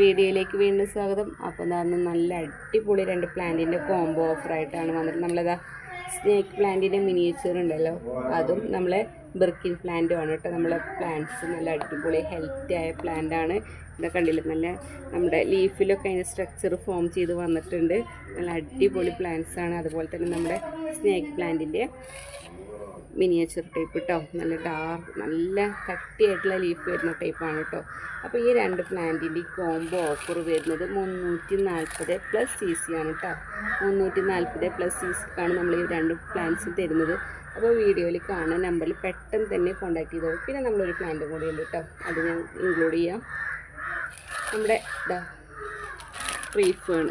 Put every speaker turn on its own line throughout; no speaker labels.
വീഡിയോയിലേക്ക് വീണ്ടും സ്വാഗതം. അപ്പോൾ നല്ല അടിപൊളി 2 പ്ലാന്റിൻ്റെ കോംബോ ഓഫറായിട്ടാണ് വന്നിട്ട് നമ്മളതാ സ്നേക്ക് പ്ലാന്റിൻ്റെ മിനിയേച്ചർ ഉണ്ടല്ലോ, അതും നമ്മളെ ബിർക്കിൻ പ്ലാന്റുമാണ് കേട്ടോ. നമ്മളെ പ്ലാന്റ്സ് നല്ല അടിപൊളി ഹെൽത്തി ആയ പ്ലാന്റാണ്. ഇവിടെ കണ്ടില്ല, നല്ല നമ്മുടെ ലീഫിലൊക്കെ അതിൻ്റെ സ്ട്രക്ചർ ഫോം ചെയ്ത് വന്നിട്ടുണ്ട്. നല്ല അടിപൊളി പ്ലാന്റ്സാണ്. അതുപോലെ തന്നെ നമ്മുടെ സ്നേക്ക് പ്ലാന്റിൻ്റെ മിനിയേച്ചർ ടൈപ്പ് കേട്ടോ. നല്ല ഡാർക്ക്, നല്ല കട്ടിയായിട്ടുള്ള ലീഫ് വരുന്ന ടൈപ്പാണ് കേട്ടോ. അപ്പോൾ ഈ 2 പ്ലാന്റിൻ്റെ കോംബോ ഓഫർ വരുന്നത് 340 CC ആണ് കേട്ടോ. 340 CCക്കാണ് നമ്മൾ ഈ 2 പ്ലാന്റ്സ് തരുന്നത്. അപ്പോൾ വീഡിയോയിൽ കാണുന്ന നമ്പറിൽ പെട്ടെന്ന് തന്നെ കോൺടാക്ട് ചെയ്തോളൂ. പിന്നെ നമ്മളൊരു പ്ലാന്റ് കൂടി ഉണ്ട് കേട്ടോ, അത് ഞാൻ ഇൻക്ലൂഡ് ചെയ്യാം. നമ്മുടെ tree fern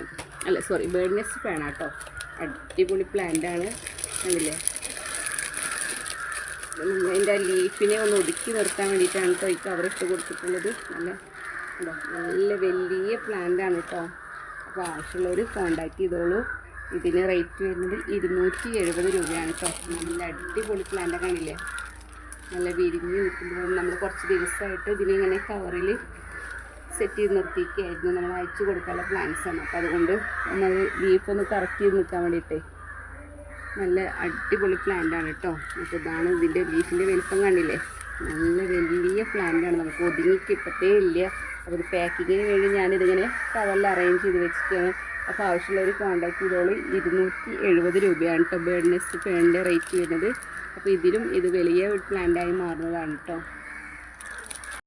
bird nest fern കേട്ടോ. അടിപൊളി പ്ലാന്റാണ്. കണ്ടില്ലേ, അതിൻ്റെ ലീഫിനെ ഒന്ന് ഒതുക്കി നിർത്താൻ വേണ്ടിയിട്ടാണ് കേട്ടോ ഈ കവർ ഇട്ട് കൊടുത്തിട്ടുള്ളത്. നല്ല വലിയ പ്ലാന്റാണ് കേട്ടോ. അപ്പോൾ ആവശ്യമുള്ളവർ കോൺടാക്ട് ചെയ്തോളൂ. ഇതിന് റേറ്റ് വരുന്നത് 270 രൂപയാണ് കേട്ടോ. നല്ല അടിപൊളി പ്ലാന്റ് കാണില്ലേ, നല്ല വിരിഞ്ഞ് നിൽക്കുമ്പോൾ നമ്മൾ കുറച്ച് ദിവസമായിട്ട് ഇതിനിങ്ങനെ കവറിൽ സെറ്റ് ചെയ്ത് നിർത്തിയിരിക്കുകയായിരുന്നു. നമ്മൾ അയച്ചു കൊടുക്കാനുള്ള പ്ലാന്റ്സാണ്. അപ്പോൾ അതുകൊണ്ട് ഒന്നത് ലീഫൊന്ന് കറക്റ്റ് ചെയ്ത് നിൽക്കാൻ വേണ്ടിയിട്ടേ നല്ല അടിപൊളി പ്ലാന്റാണ് കേട്ടോ. അപ്പോൾ ഇതാണ് ഇതിൻ്റെ ലീഫിൻ്റെ വലിപ്പം കണ്ടില്ലേ, നല്ല വലിയ പ്ലാന്റാണ്. നമുക്ക് ഒതുങ്ങി കിട്ടത്തേ ഇല്ല. അപ്പോൾ ഇത് പാക്കിങ്ങിന് വേണ്ടി ഞാനിതിങ്ങനെ കവറിൽ അറേഞ്ച് ചെയ്ത് വെച്ചിട്ടാണ്. അപ്പോൾ ആവശ്യമുള്ളവർ കോൺടാക്ട് ചെയ്തോളൂ. 270 രൂപയാണ് കേട്ടോ ബേർഡ് നെസ്റ്റ് ഫേണിൻ്റെ റേറ്റ് വരുന്നത്. അപ്പോൾ ഇതിലും ഇത് വലിയ പ്ലാന്റായി മാറുന്നതാണ് കേട്ടോ.